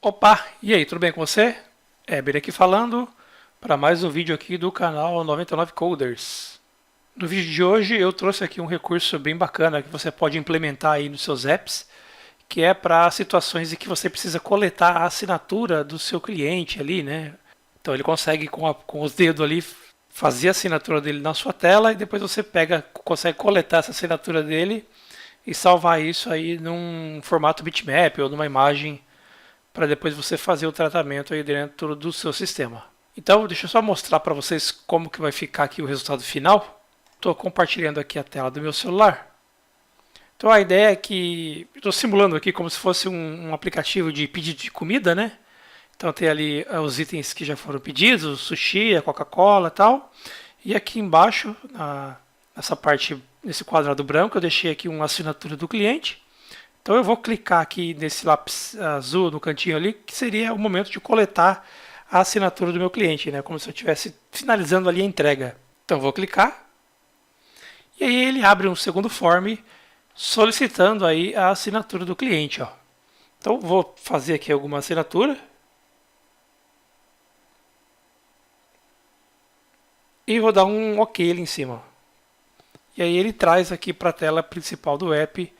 Opa, e aí, tudo bem com você? Éber aqui falando para mais um vídeo aqui do canal 99 Coders. No vídeo de hoje eu trouxe aqui um recurso bem bacana que você pode implementar aí nos seus apps, que é para situações em que você precisa coletar a assinatura do seu cliente ali, né? Então ele consegue com os dedos ali fazer a assinatura dele na sua tela e depois você consegue coletar essa assinatura dele e salvar isso aí num formato bitmap ou numa imagem para depois você fazer o tratamento aí dentro do seu sistema. Então, deixa eu só mostrar para vocês como que vai ficar aqui o resultado final. Estou compartilhando aqui a tela do meu celular. Então, a ideia é que estou simulando aqui como se fosse um aplicativo de pedido de comida, né? Então, tem ali os itens que já foram pedidos, o sushi, a Coca-Cola e tal. E aqui embaixo, nessa parte, nesse quadrado branco, eu deixei aqui uma assinatura do cliente. Então eu vou clicar aqui nesse lápis azul no cantinho ali, que seria o momento de coletar a assinatura do meu cliente, né? Como se eu estivesse finalizando ali a entrega. Então eu vou clicar e aí ele abre um segundo form solicitando aí a assinatura do cliente, ó. Então vou fazer aqui alguma assinatura e vou dar um OK ali em cima. E aí ele traz aqui para a tela principal do app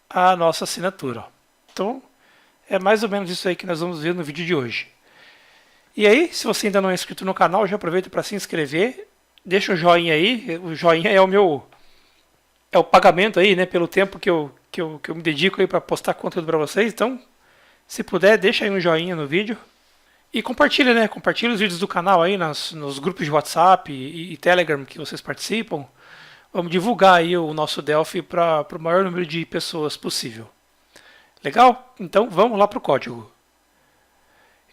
a nossa assinatura. Então, é mais ou menos isso aí que nós vamos ver no vídeo de hoje. E aí, se você ainda não é inscrito no canal, já aproveita para se inscrever, deixa um joinha aí, o joinha é o pagamento aí, né, pelo tempo que eu me dedico aí para postar conteúdo para vocês. Então, se puder, deixa aí um joinha no vídeo e compartilha, né, compartilha os vídeos do canal aí nos grupos de WhatsApp e Telegram que vocês participam. Vamos divulgar aí o nosso Delphi para o maior número de pessoas possível. Legal? Então vamos lá para o código.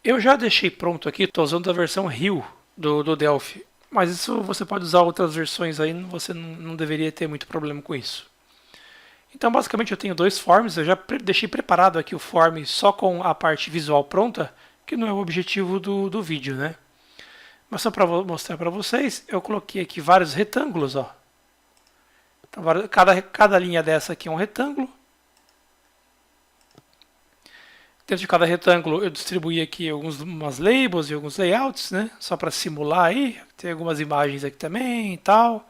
Eu já deixei pronto aqui, estou usando a versão Rio do Delphi. Mas isso você pode usar outras versões aí, você não deveria ter muito problema com isso. Então basicamente eu tenho dois forms, eu já deixei preparado aqui o form só com a parte visual pronta, que não é o objetivo do vídeo, né? Mas só para mostrar para vocês, eu coloquei aqui vários retângulos, ó. Então, cada linha dessa aqui é um retângulo. Dentro de cada retângulo eu distribuí aqui algumas labels e alguns layouts, né? Só para simular aí. Tem algumas imagens aqui também e tal.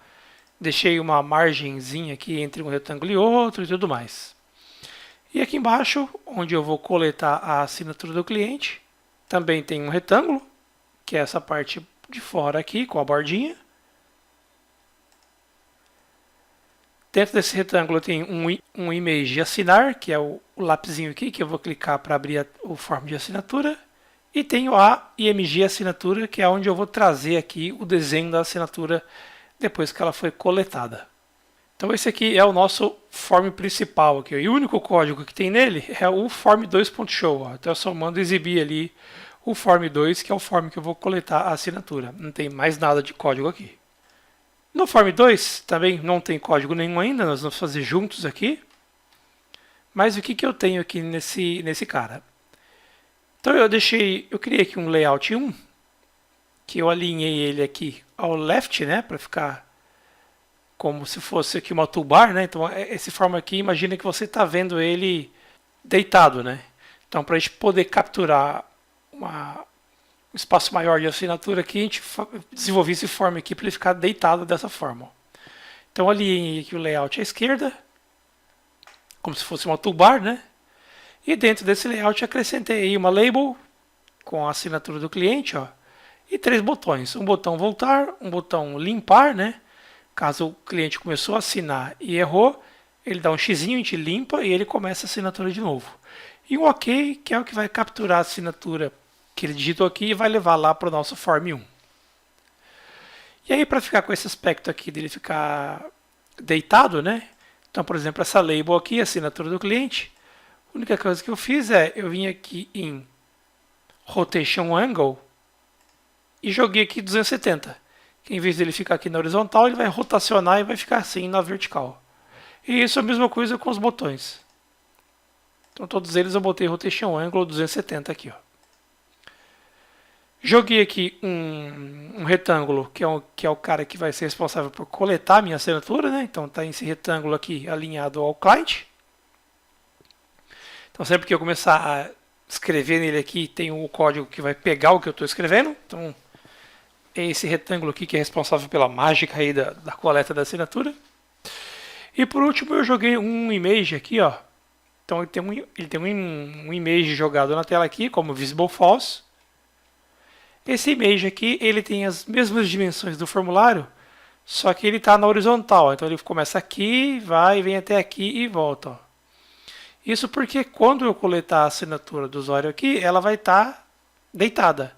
Deixei uma margenzinha aqui entre um retângulo e outro e tudo mais. E aqui embaixo, onde eu vou coletar a assinatura do cliente, também tem um retângulo, que é essa parte de fora aqui, com a bordinha. Dentro desse retângulo tem um image de assinar, que é o lapisinho aqui, que eu vou clicar para abrir o form de assinatura. E tenho a img assinatura, que é onde eu vou trazer aqui o desenho da assinatura depois que ela foi coletada. Então esse aqui é o nosso form principal aqui. E o único código que tem nele é o form2.show. Então eu só mando exibir ali o form2, que é o form que eu vou coletar a assinatura. Não tem mais nada de código aqui. No Form 2 também não tem código nenhum ainda, nós vamos fazer juntos aqui. Mas o que eu tenho aqui nesse cara? Então eu criei aqui um layout 1, que eu alinhei ele aqui ao left, né, para ficar como se fosse aqui uma toolbar, né? Então esse form aqui, imagina que você está vendo ele deitado, né? Então para a gente poder capturar um espaço maior de assinatura aqui, a gente desenvolveu esse form aqui para ele ficar deitado dessa forma. Então alinhei aqui o layout à esquerda, como se fosse uma toolbar, né? E dentro desse layout acrescentei uma label com a assinatura do cliente, ó, e 3 botões. Um botão voltar, um botão limpar, né? Caso o cliente começou a assinar e errou, ele dá um xizinho, a gente limpa e ele começa a assinatura de novo. E um OK, que é o que vai capturar a assinatura que ele digitou aqui e vai levar lá para o nosso Form 1. E aí, para ficar com esse aspecto aqui dele ficar deitado, né? Então, por exemplo, essa label aqui, assinatura do cliente, a única coisa que eu fiz é, eu vim aqui em Rotation Angle e joguei aqui 270. Que em vez dele ficar aqui na horizontal, ele vai rotacionar e vai ficar assim na vertical. E isso é a mesma coisa com os botões. Então, todos eles eu botei Rotation Angle 270 aqui, ó. Joguei aqui um retângulo, que é o cara que vai ser responsável por coletar a minha assinatura, né? Então está esse retângulo aqui alinhado ao client. Então sempre que eu começar a escrever nele aqui, tem o código que vai pegar o que eu estou escrevendo. Então, é esse retângulo aqui que é responsável pela mágica aí da coleta da assinatura. E por último, eu joguei um image aqui, ó. Então, ele tem um image jogado na tela aqui, como visible false. Esse image aqui, ele tem as mesmas dimensões do formulário, só que ele está na horizontal. Então, ele começa aqui, vai, vem até aqui e volta, ó. Isso porque quando eu coletar a assinatura do usuário aqui, ela vai estar deitada.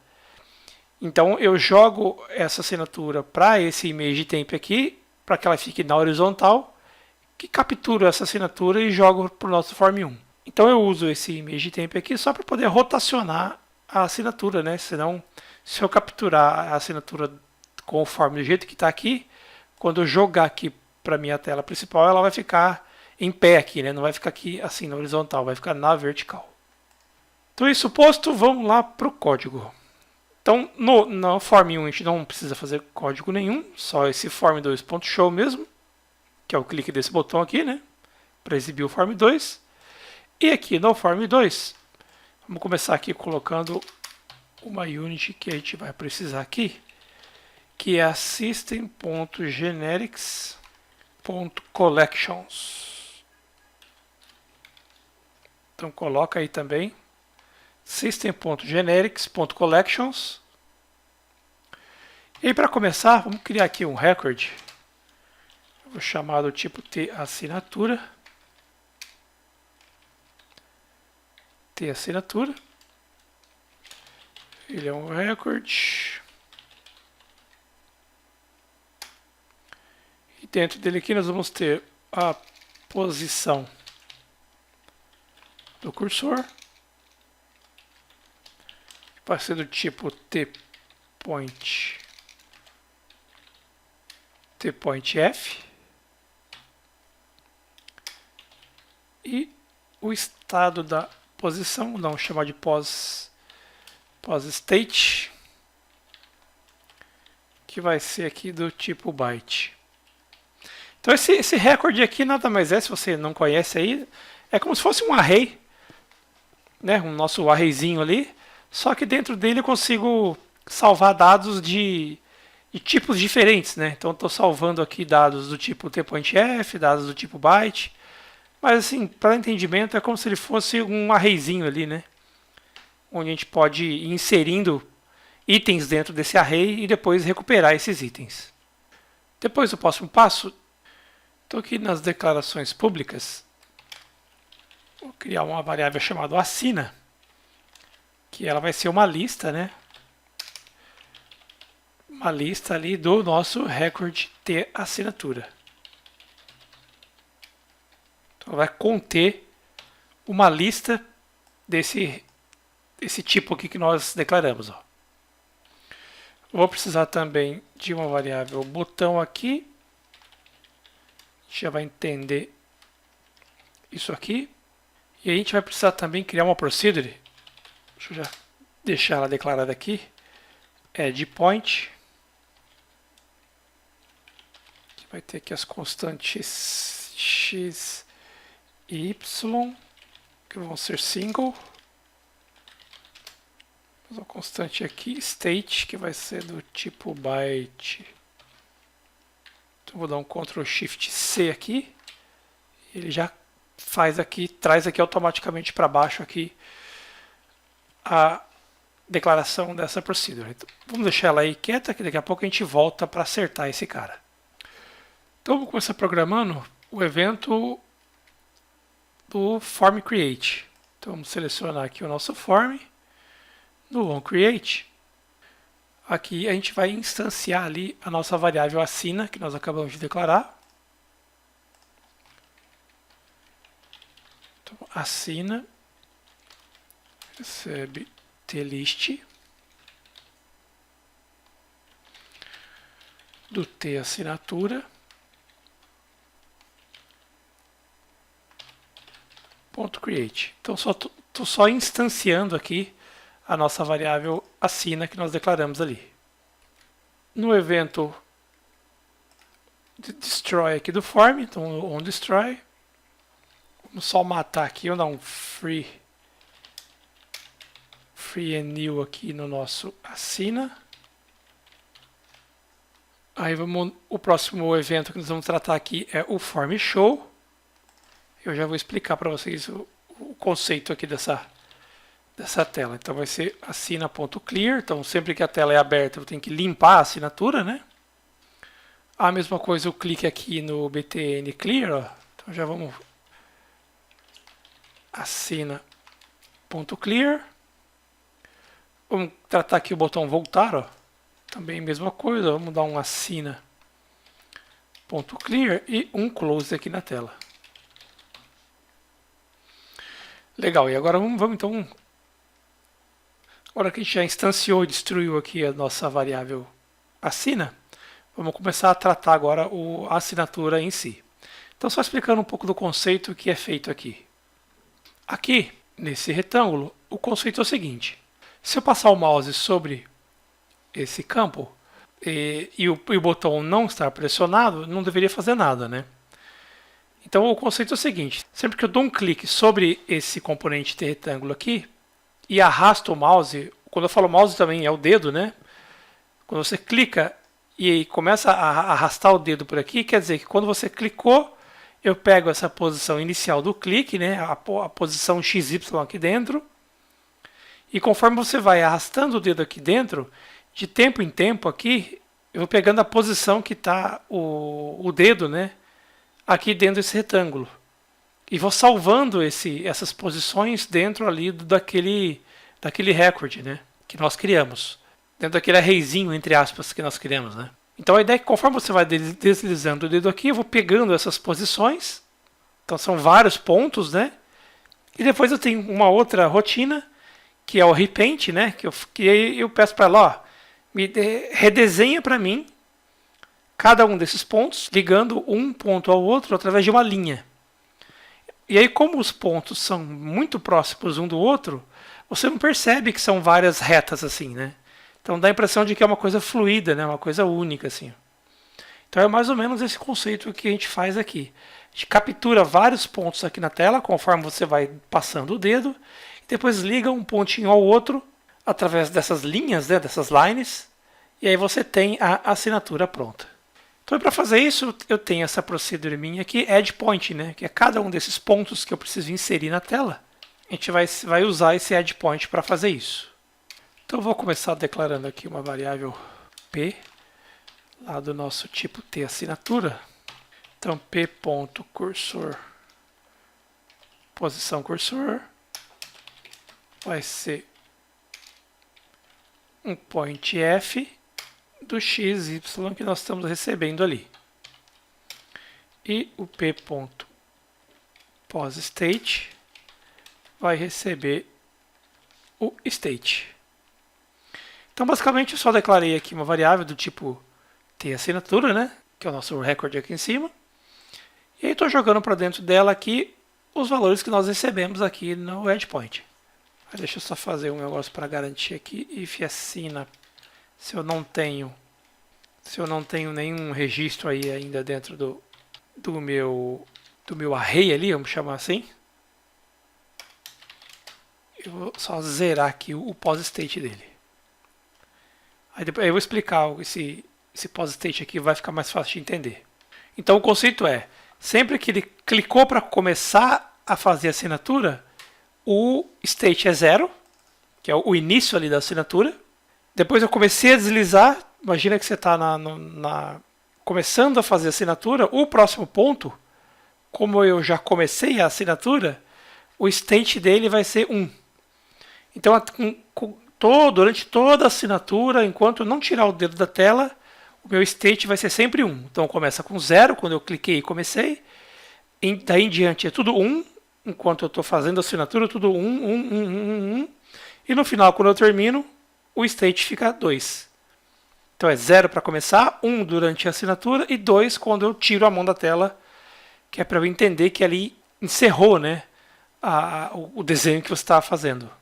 Então eu jogo essa assinatura para esse image temp aqui, para que ela fique na horizontal, que captura essa assinatura e jogo para o nosso form 1. Então eu uso esse image temp aqui só para poder rotacionar a assinatura, né? Senão, se eu capturar a assinatura com o form do jeito que está aqui, quando eu jogar aqui para minha tela principal, ela vai ficar em pé aqui, né? Não vai ficar aqui assim na horizontal, vai ficar na vertical. Então isso posto, vamos lá para o código. Então no form 1 a gente não precisa fazer código nenhum, só esse form2.show mesmo, que é o clique desse botão aqui, né? Para exibir o form 2. E aqui no form 2, vamos começar aqui colocando uma unit que a gente vai precisar aqui, que é a system.generics.collections. Então coloca aí também system.generics.collections. E para começar, vamos criar aqui um record. Eu vou chamar do tipo T assinatura. T assinatura. Ele é um record. E dentro dele aqui nós vamos ter a posição do cursor. Vai ser do tipo tPoint f. E o estado da posição, vamos chamar de pos_state, que vai ser aqui do tipo byte. Então esse recorde aqui nada mais é, se você não conhece aí, é como se fosse um array, né, um nosso arrayzinho ali, só que dentro dele eu consigo salvar dados de tipos diferentes, né? Então estou salvando aqui dados do tipo tPointf, dados do tipo byte, mas assim, para entendimento é como se ele fosse um arrayzinho ali, né? Onde a gente pode ir inserindo itens dentro desse array e depois recuperar esses itens. Depois do próximo passo, estou aqui nas declarações públicas, vou criar uma variável chamada assina, que ela vai ser uma lista, né? Uma lista ali do nosso record T assinatura. Então vai conter uma lista desse tipo aqui que nós declaramos, ó. Vou precisar também de uma variável botão aqui. A gente já vai entender isso aqui. E a gente vai precisar também criar uma procedure. Deixa eu já deixar ela declarada aqui. addPoint. Que vai ter aqui as constantes x e y, que vão ser single. Uma constante aqui, state, que vai ser do tipo byte. Então vou dar um Ctrl Shift C aqui. Ele já faz aqui, traz aqui automaticamente para baixo aqui a declaração dessa procedure. Então, vamos deixar ela aí quieta, que daqui a pouco a gente volta para acertar esse cara. Então vamos começar programando o evento do form create. Então vamos selecionar aqui o nosso form. No onCreate, aqui a gente vai instanciar ali a nossa variável assina, que nós acabamos de declarar. Então, assina recebe tlist do T assinatura .create. Então estou só instanciando aqui a nossa variável assina que nós declaramos ali. No evento destroy aqui do form, então onDestroy, vamos só matar aqui, vamos dar um free free and new aqui no nosso assina. Aí o próximo evento que nós vamos tratar aqui é o form show. Eu já vou explicar para vocês o conceito aqui dessa tela. Então vai ser assina.clear. Então sempre que a tela é aberta eu tenho que limpar a assinatura, né? A mesma coisa eu clique aqui no btn clear, ó. Então já vamos assina.clear. Vamos tratar aqui o botão voltar, ó. Também mesma coisa, vamos dar um assina.clear e um close aqui na tela. Legal, e agora vamos então. Agora que a gente já instanciou e destruiu aqui a nossa variável assina, vamos começar a tratar agora a assinatura em si. Então, só explicando um pouco do conceito que é feito aqui. Aqui, nesse retângulo, o conceito é o seguinte. Se eu passar o mouse sobre esse campo e o botão não estar pressionado, não deveria fazer nada, né? Então o conceito é o seguinte, sempre que eu dou um clique sobre esse componente de retângulo aqui e arrasto o mouse, quando eu falo mouse também é o dedo, né? Quando você clica e começa a arrastar o dedo por aqui, quer dizer que quando você clicou, eu pego essa posição inicial do clique, né? A posição XY aqui dentro, e conforme você vai arrastando o dedo aqui dentro, de tempo em tempo aqui, eu vou pegando a posição que está o dedo, né? Aqui dentro desse retângulo. E vou salvando essas posições dentro ali daquele recorde, né? Que nós criamos. Dentro daquele arrayzinho, entre aspas, que nós criamos, né? Então a ideia é que conforme você vai deslizando o dedo aqui, eu vou pegando essas posições. Então são vários pontos, né? E depois eu tenho uma outra rotina, que é o repaint, né? Que eu peço para ela, ó, redesenha para mim cada um desses pontos, ligando um ponto ao outro através de uma linha. E aí, como os pontos são muito próximos um do outro, você não percebe que são várias retas assim, né? Então dá a impressão de que é uma coisa fluida, né? Uma coisa única assim. Então é mais ou menos esse conceito que a gente faz aqui. A gente captura vários pontos aqui na tela, conforme você vai passando o dedo, e depois liga um pontinho ao outro através dessas linhas, né, dessas lines, e aí você tem a assinatura pronta. Então, para fazer isso, eu tenho essa procedure minha aqui, add point, né, que é cada um desses pontos que eu preciso inserir na tela. A gente vai usar esse add point para fazer isso. Então, eu vou começar declarando aqui uma variável p, lá do nosso tipo t assinatura. Então, p.cursor, posição cursor, vai ser um point f do x, y que nós estamos recebendo ali. E o p.posState vai receber o state. Então, basicamente, eu só declarei aqui uma variável do tipo tAssinatura, né? Que é o nosso record aqui em cima. E aí estou jogando para dentro dela aqui os valores que nós recebemos aqui no endpoint. Deixa eu só fazer um negócio para garantir aqui. If assina, se eu não tenho nenhum registro aí ainda dentro do meu array ali, vamos chamar assim. Eu vou só zerar aqui o POS-state dele. Aí depois eu vou explicar esse POS-state aqui, vai ficar mais fácil de entender. Então o conceito é, sempre que ele clicou para começar a fazer a assinatura, o state é 0, que é o início ali da assinatura. Depois eu comecei a deslizar, imagina que você está começando a fazer a assinatura, o próximo ponto, como eu já comecei a assinatura, o state dele vai ser 1. Então, durante toda a assinatura, enquanto eu não tirar o dedo da tela, o meu state vai ser sempre 1. Então, começa com 0, quando eu cliquei e comecei. Daí em diante é tudo 1, enquanto eu estou fazendo a assinatura, tudo 1. E no final, quando eu termino, o state fica 2. Então é 0 para começar, 1 durante a assinatura e 2 quando eu tiro a mão da tela, que é para eu entender que ali encerrou, né, o desenho que você estava fazendo.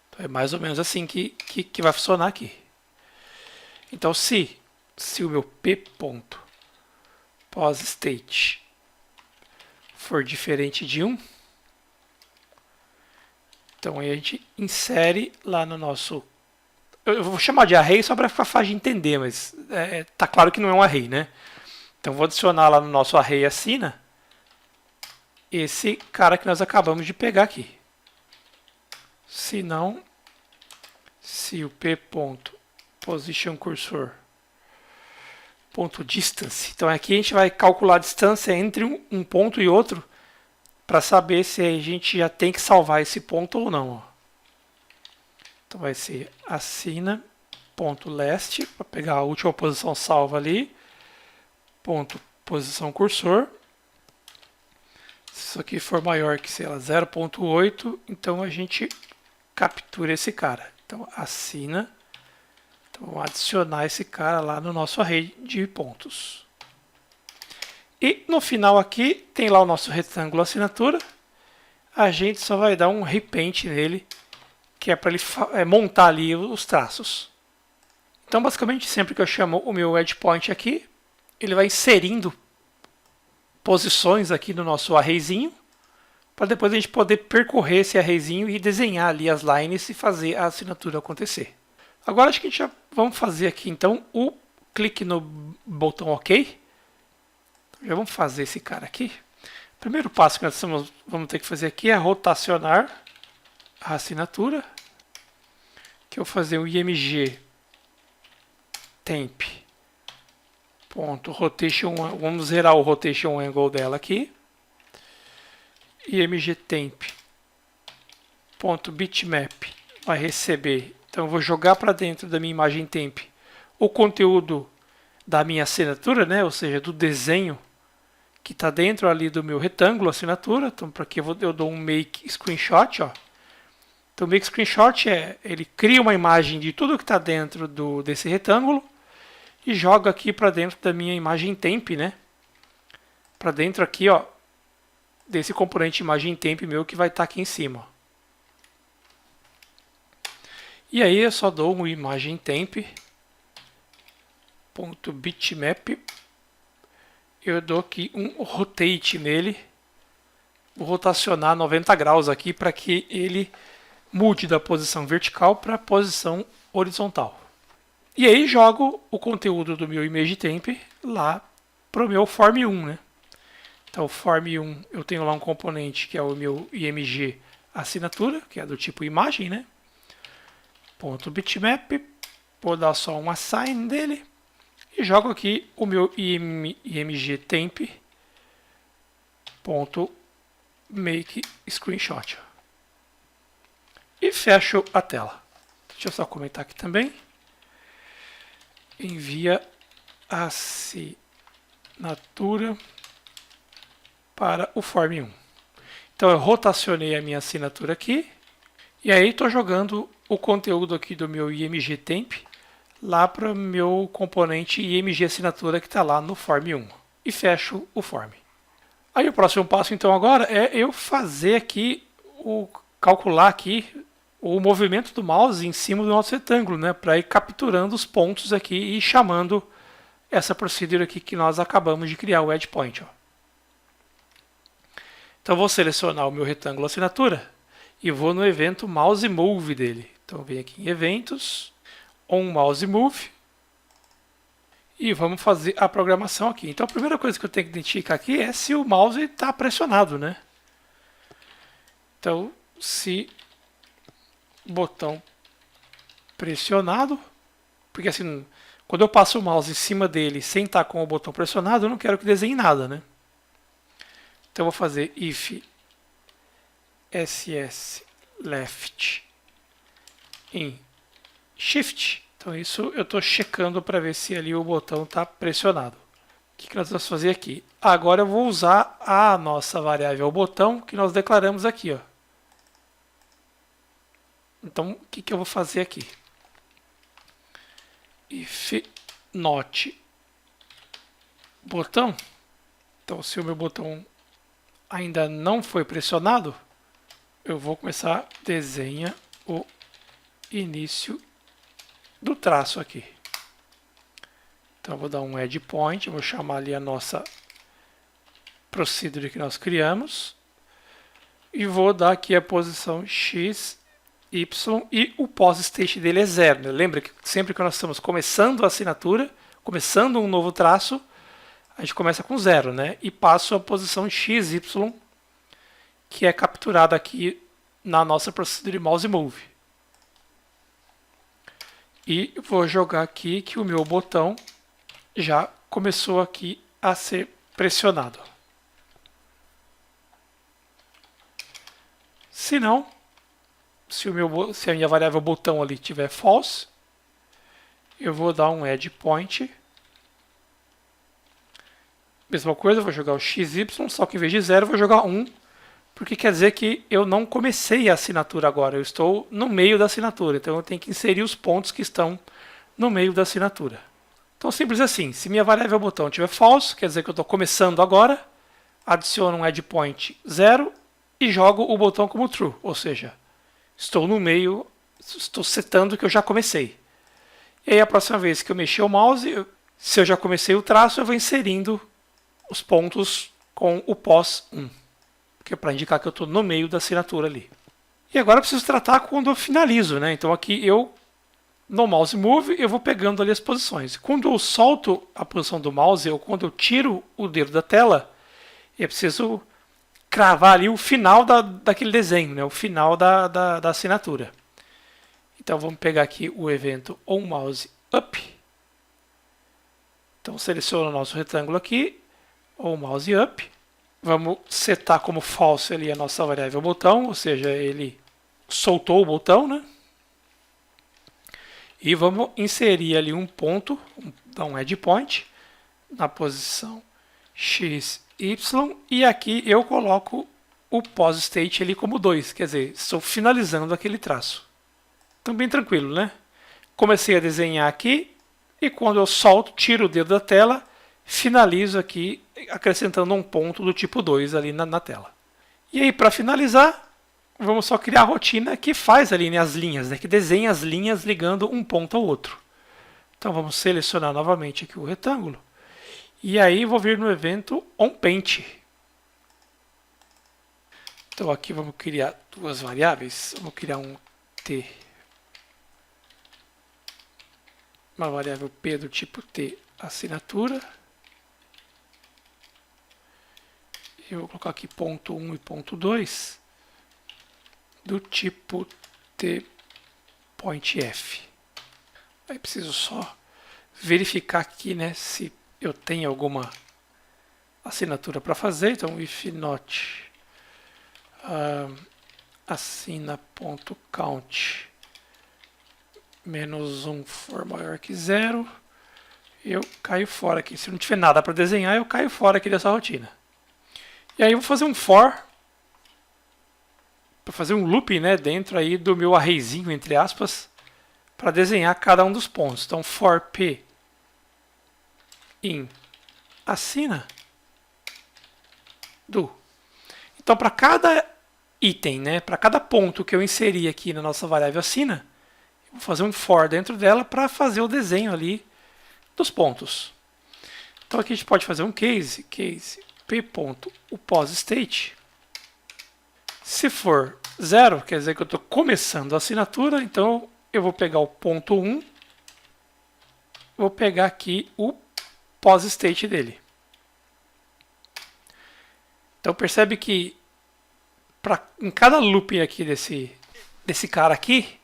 Então é mais ou menos assim que vai funcionar aqui. Então se o meu p.posState for diferente de 1, Então aí a gente insere lá no nosso... Eu vou chamar de array só para ficar fácil de entender, mas tá claro que não é um array, né? Então vou adicionar lá no nosso array assina esse cara que nós acabamos de pegar aqui. Se não, se o p.positionCursor.distance. Então aqui a gente vai calcular a distância entre um ponto e outro para saber se a gente já tem que salvar esse ponto ou não. Então vai ser assina.last, para pegar a última posição salva ali, ponto posição cursor. Se isso aqui for maior que, sei lá, 0.8, então a gente captura esse cara. Então assina, então vamos adicionar esse cara lá no nosso array de pontos. E no final aqui tem lá o nosso retângulo assinatura. A gente só vai dar um repaint nele, que é para ele montar ali os traços. Então basicamente sempre que eu chamo o meu endpoint aqui, ele vai inserindo posições aqui no nosso arrayzinho, para depois a gente poder percorrer esse arrayzinho e desenhar ali as lines e fazer a assinatura acontecer. Agora acho que a gente já vamos fazer aqui então o clique no botão OK. Já vamos fazer esse cara aqui. O primeiro passo que nós vamos ter que fazer aqui é rotacionar a assinatura. Que eu vou fazer um img temp ponto rotation, vamos zerar o rotation angle dela aqui. Img temp ponto bitmap vai receber, então eu vou jogar para dentro da minha imagem temp o conteúdo da minha assinatura, né? Ou seja, do desenho que está dentro ali do meu retângulo assinatura. Então para aqui eu dou um make screenshot, ó. Então o make screenshot ele cria uma imagem de tudo que está dentro desse retângulo e joga aqui para dentro da minha imagem temp, né? Para dentro aqui, ó, desse componente imagem temp meu que vai estar aqui em cima. E aí eu só dou um imagem temp.bitmap. Eu dou aqui um rotate nele. Vou rotacionar 90 graus aqui para que ele mude da posição vertical para a posição horizontal. E aí jogo o conteúdo do meu image temp lá para o meu form 1, né? Então, form 1, eu tenho lá um componente que é o meu img assinatura, que é do tipo imagem, né? .bitmap, vou dar só um assign dele e jogo aqui o meu img temp .make screenshot e fecho a tela. Deixa eu só comentar aqui também. Envia assinatura para o form 1. Então eu rotacionei a minha assinatura aqui e aí estou jogando o conteúdo aqui do meu img temp lá para o meu componente img assinatura que está lá no form 1 e fecho o form. Aí o próximo passo então agora é eu fazer aqui calcular aqui o movimento do mouse em cima do nosso retângulo, né, para ir capturando os pontos aqui e chamando essa procedure aqui que nós acabamos de criar, o endpoint. Ó. Então vou selecionar o meu retângulo assinatura e vou no evento mouse move dele. Então venho aqui em eventos, on mouse move e vamos fazer a programação aqui. Então a primeira coisa que eu tenho que identificar aqui é se o mouse está pressionado, né? Então se botão pressionado, porque assim, quando eu passo o mouse em cima dele sem estar com o botão pressionado, eu não quero que desenhe nada, né? Então eu vou fazer if ss left in shift. Então isso eu estou checando para ver se ali o botão está pressionado. O que nós vamos fazer aqui? Agora eu vou usar a nossa variável botão que nós declaramos aqui, ó. Então, o que eu vou fazer aqui? If not botão. Então, se o meu botão ainda não foi pressionado, eu vou começar desenha o início do traço aqui. Então, eu vou dar um add point, vou chamar ali a nossa procedure que nós criamos. e vou dar aqui a posição X, Y e o pos-state dele é 0. Né? Lembra que sempre que nós estamos começando a assinatura, começando um novo traço, a gente começa com 0, né? E passo a posição X, Y, que é capturada aqui na nossa procedura de mouse move. E vou jogar aqui que o meu botão já começou aqui a ser pressionado. Se não, se a minha variável botão ali tiver false, eu vou dar um add point. Mesma coisa, vou jogar o XY, só que em vez de 0 eu vou jogar 1, porque quer dizer que eu não comecei a assinatura agora, eu estou no meio da assinatura, então eu tenho que inserir os pontos que estão no meio da assinatura. Então simples assim, se minha variável botão tiver false, quer dizer que eu estou começando agora, adiciono um add point 0 e jogo o botão como true, ou seja, estou no meio, estou setando que eu já comecei. E aí a próxima vez que eu mexer o mouse, se eu já comecei o traço, eu vou inserindo os pontos com o pos 1, que é para indicar que eu estou no meio da assinatura ali. E agora eu preciso tratar quando eu finalizo, né? Então aqui no mouse move, eu vou pegando ali as posições. Quando eu solto a posição do mouse, ou quando eu tiro o dedo da tela, eu preciso cravar ali o final daquele desenho, né? O final da assinatura. Então vamos pegar aqui o evento onMouseUp. Então seleciono o nosso retângulo aqui, onMouseUp. Vamos setar como false ali a nossa variável botão, ou seja, ele soltou o botão, né? E vamos inserir ali um ponto, dar um add point na posição X, Y, e aqui eu coloco o pos-state ali como 2, quer dizer, estou finalizando aquele traço. Então bem tranquilo, né? Comecei a desenhar aqui e quando eu solto, tiro o dedo da tela, finalizo aqui acrescentando um ponto do tipo 2 ali na tela. E aí para finalizar, vamos só criar a rotina que faz ali, né, as linhas, né, que desenha as linhas ligando um ponto ao outro. Então vamos selecionar novamente aqui o retângulo. E aí vou vir no evento onPaint. Então aqui vamos criar duas variáveis. Vamos criar um T, uma variável P do tipo T assinatura. Eu vou colocar aqui ponto 1 e ponto 2 do tipo T.F. Aí preciso só verificar aqui, né, se eu tenho alguma assinatura para fazer. Então if not assina.count -1 for maior que 0, eu caio fora aqui. Se não tiver nada para desenhar, eu caio fora aqui dessa rotina. E aí eu vou fazer um for, para fazer um loop, né, dentro aí do meu arrayzinho, entre aspas, para desenhar cada um dos pontos. Então for p in assina do. Então para cada item, né, para cada ponto que eu inseri aqui na nossa variável assina, eu vou fazer um for dentro dela para fazer o desenho ali dos pontos. Então aqui a gente pode fazer um case p.uPosState. Se for 0, quer dizer que eu estou começando a assinatura, então eu vou pegar o ponto 1, vou pegar aqui o pos-state dele. Então percebe que em cada looping aqui desse cara aqui,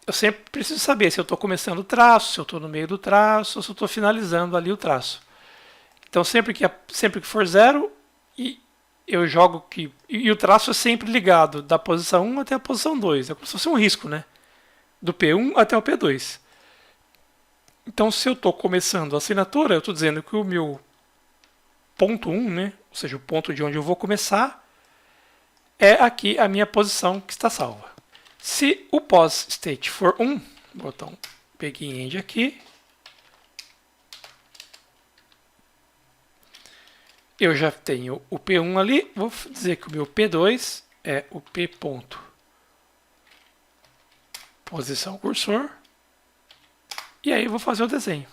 eu sempre preciso saber se eu estou começando o traço, se eu estou no meio do traço, ou se eu estou finalizando ali o traço. Então sempre que for 0, eu jogo que. E o traço é sempre ligado da posição 1 até a posição 2. É como se fosse um risco, né? Do P1 até o P2. Então, se eu estou começando a assinatura, eu estou dizendo que o meu ponto 1, né? Ou seja, o ponto de onde eu vou começar, é aqui a minha posição que está salva. Se o pos-state for 1, vou botar um begin end aqui. Eu já tenho o P1 ali, vou dizer que o meu P2 é o P ponto posição cursor. E aí eu vou fazer o desenho,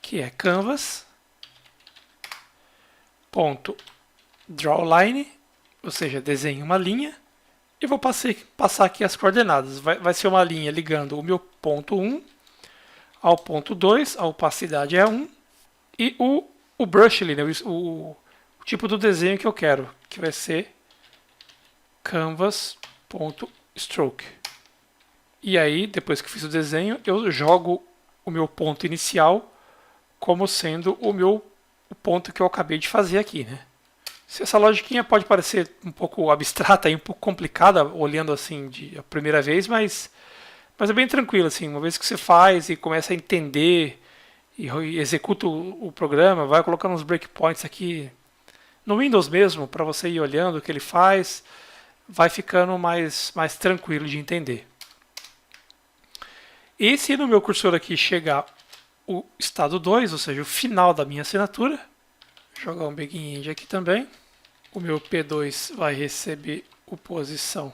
que é canvas ponto drawline ou seja, desenho uma linha e vou passar aqui as coordenadas. Vai ser uma linha ligando o meu ponto 1 ao ponto 2, a opacidade é 1, e o brush ali, né, o tipo do desenho que eu quero, que vai ser canvas.stroke. E aí, depois que fiz o desenho, eu jogo o meu ponto inicial como sendo o ponto que eu acabei de fazer aqui, né? Essa logiquinha pode parecer um pouco abstrata e um pouco complicada, olhando assim a primeira vez, mas é bem tranquilo, assim, uma vez que você faz e começa a entender e executa o programa, vai colocando uns breakpoints aqui no Windows mesmo, para você ir olhando o que ele faz, vai ficando mais tranquilo de entender. E se no meu cursor aqui chegar o estado 2, ou seja, o final da minha assinatura, vou jogar um Begin End aqui também, o meu P2 vai receber o posição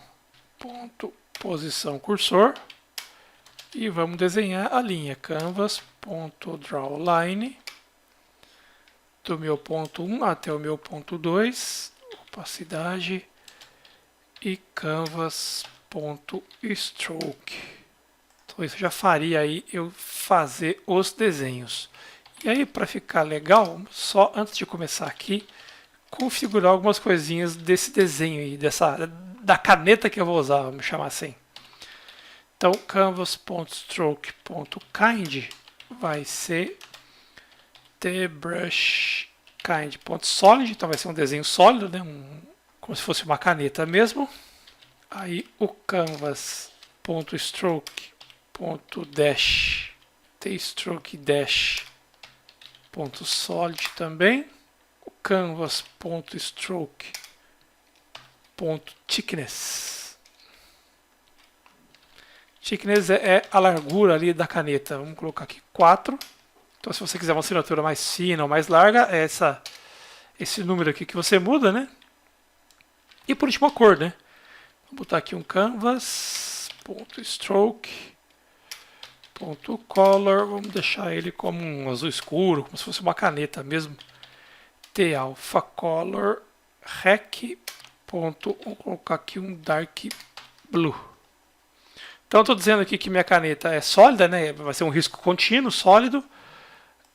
cursor, e vamos desenhar a linha canvas.drawLine do meu ponto 1 até o meu ponto 2, opacidade, e canvas.stroke. Então isso já faria aí eu fazer os desenhos. E aí, para ficar legal, só antes de começar aqui, configurar algumas coisinhas desse desenho aí, da caneta que eu vou usar, vamos chamar assim. Então, canvas.stroke.kind vai ser tbrushkind.solid, então vai ser um desenho sólido, né? Como se fosse uma caneta mesmo. Aí o canvas.stroke.dash tstroke-dash.solid também. O canvas.stroke.thickness. Thickness é a largura ali da caneta. Vamos colocar aqui 4. Então, se você quiser uma assinatura mais fina ou mais larga, é esse número aqui que você muda, né? E por último a cor, né? Vou botar aqui um canvas.stroke.color. Vamos deixar ele como um azul escuro, como se fosse uma caneta mesmo. T-alpha color rec. Vou colocar aqui um dark blue. Então, estou dizendo aqui que minha caneta é sólida, né? Vai ser um risco contínuo, sólido.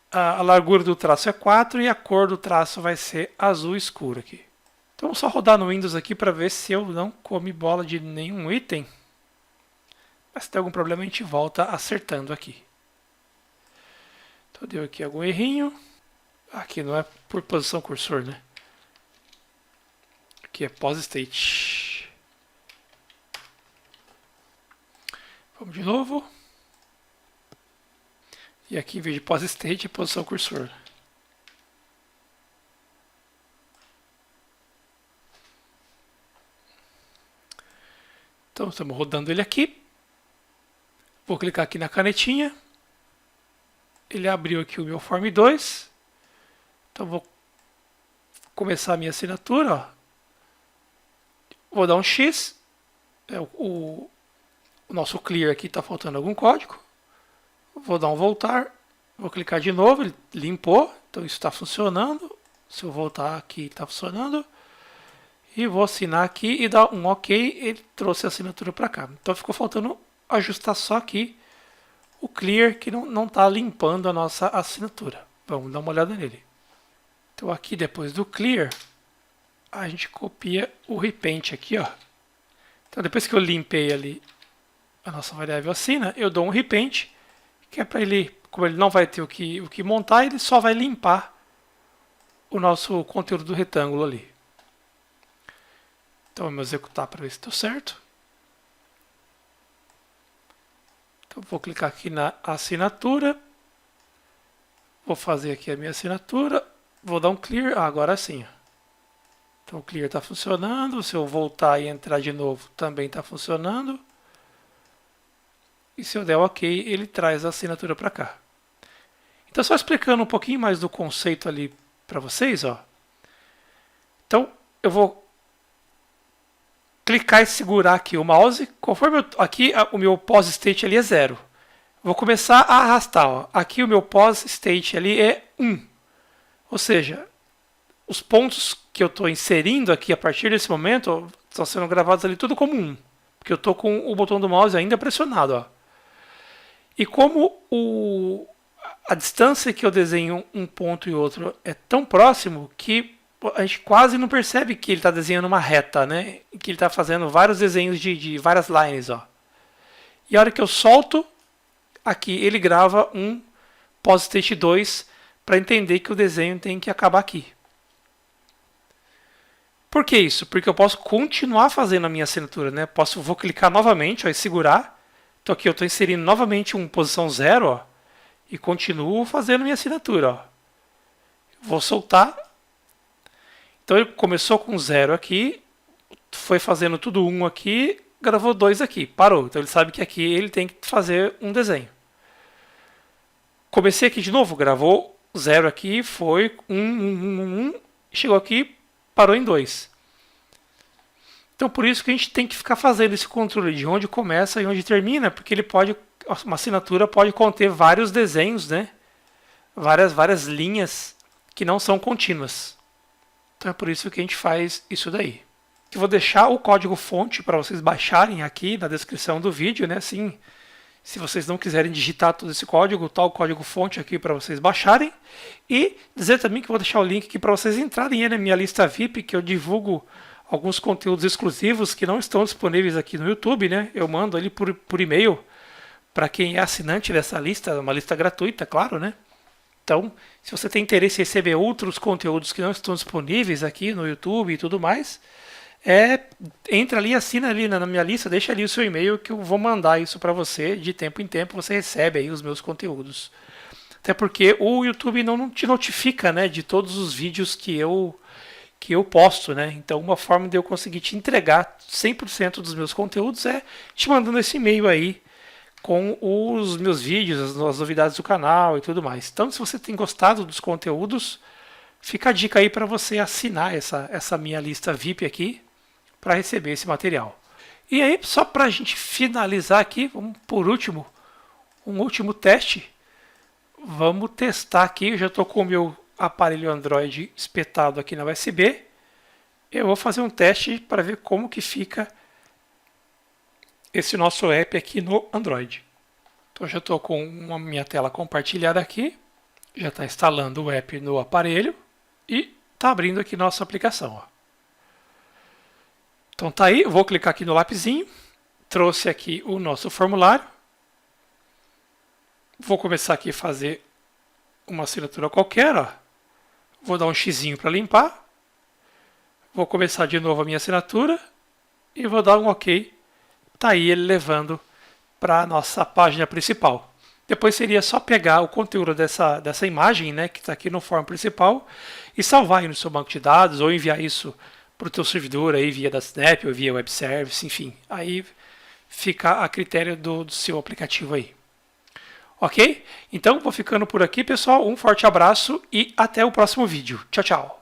A largura do traço é 4 e a cor do traço vai ser azul escuro aqui. Então, vamos só rodar no Windows aqui para ver se eu não comi bola de nenhum item. Mas se tem algum problema, a gente volta acertando aqui. Então, deu aqui algum errinho. Aqui não é por posição cursor, né? Aqui é pos-state. Vamos de novo. E aqui, em vez de pos-state, é posição cursor. Então, estamos rodando ele aqui. Vou clicar aqui na canetinha. Ele abriu aqui o meu Form 2. Então, vou começar a minha assinatura. Ó. Vou dar um X. O nosso clear aqui está faltando algum código. Vou dar um voltar. Vou clicar de novo. Ele limpou. Então, isso está funcionando. Se eu voltar aqui, está funcionando. E vou assinar aqui e dar um OK. Ele trouxe a assinatura para cá. Então, ficou faltando ajustar só aqui o clear, que não está limpando a nossa assinatura. Vamos dar uma olhada nele. Então, aqui depois do clear, a gente copia o repaint aqui, ó. Então, depois que eu limpei ali a nossa variável assina, eu dou um repaint, que é para ele, como ele não vai ter o que montar, ele só vai limpar o nosso conteúdo do retângulo ali. Então, vamos executar para ver se deu certo. Então, vou clicar aqui na assinatura. Vou fazer aqui a minha assinatura. Vou dar um clear. Agora sim. Então, o clear está funcionando. Se eu voltar e entrar de novo, também está funcionando. E se eu der OK, ele traz a assinatura para cá. Então, só explicando um pouquinho mais do conceito ali para vocês, ó. Então, eu vou clicar e segurar aqui o mouse. Conforme aqui o meu pos-state ali é 0. Vou começar a arrastar. Ó. Aqui o meu pos-state ali é 1. Ou seja, os pontos que eu estou inserindo aqui a partir desse momento estão sendo gravados ali tudo como um, porque eu estou com o botão do mouse ainda pressionado, ó. E como a distância que eu desenho um ponto e outro é tão próximo que a gente quase não percebe que ele está desenhando uma reta, né? Que ele está fazendo vários desenhos de várias lines, ó. E a hora que eu solto, aqui ele grava um pause state 2 para entender que o desenho tem que acabar aqui. Por que isso? Porque eu posso continuar fazendo a minha assinatura, né? Vou clicar novamente, ó, e segurar. Então aqui eu estou inserindo novamente uma posição 0, ó, e continuo fazendo minha assinatura, ó. Vou soltar. Então ele começou com 0 aqui, foi fazendo tudo 1 aqui, gravou 2 aqui, parou. Então ele sabe que aqui ele tem que fazer um desenho. Comecei aqui de novo, gravou 0 aqui, foi 1, chegou aqui, parou em 2. Então por isso que a gente tem que ficar fazendo esse controle de onde começa e onde termina, porque uma assinatura pode conter vários desenhos, né? Várias linhas que não são contínuas. Então é por isso que a gente faz isso daí. Eu vou deixar o código fonte para vocês baixarem aqui na descrição do vídeo, né? Assim, se vocês não quiserem digitar todo esse código, tá o código fonte aqui para vocês baixarem. E dizer também que eu vou deixar o link aqui para vocês entrarem na minha lista VIP, que eu divulgo alguns conteúdos exclusivos que não estão disponíveis aqui no YouTube, né? Eu mando ali por e-mail para quem é assinante dessa lista, uma lista gratuita, claro, né? Então, se você tem interesse em receber outros conteúdos que não estão disponíveis aqui no YouTube e tudo mais, entra ali, assina ali na minha lista, deixa ali o seu e-mail que eu vou mandar isso para você. De tempo em tempo você recebe aí os meus conteúdos. Até porque o YouTube não te notifica, né, de todos os vídeos que eu posto, né? Então uma forma de eu conseguir te entregar 100% dos meus conteúdos é te mandando esse e-mail aí com os meus vídeos, as novidades do canal e tudo mais. Então se você tem gostado dos conteúdos, fica a dica aí para você assinar essa minha lista VIP aqui para receber esse material. E aí, só para a gente finalizar aqui, vamos por último, um último teste. Vamos testar aqui, eu já estou com o meu aparelho Android espetado aqui na USB. Eu vou fazer um teste para ver como que fica esse nosso app aqui no Android. Então já estou com a minha tela compartilhada aqui, já está instalando o app no aparelho e está abrindo aqui nossa aplicação, ó. Então tá aí, eu vou clicar aqui no lapisinho, trouxe aqui o nosso formulário, vou começar aqui a fazer uma assinatura qualquer, ó. Vou dar um xizinho para limpar, vou começar de novo a minha assinatura e vou dar um OK. Tá aí ele levando para a nossa página principal. Depois seria só pegar o conteúdo dessa imagem, né, que está aqui no form principal e salvar aí no seu banco de dados ou enviar isso para o teu servidor aí via da Snap ou via web service, enfim. Aí fica a critério do seu aplicativo aí. Ok? Então vou ficando por aqui, pessoal. Um forte abraço e até o próximo vídeo. Tchau, tchau.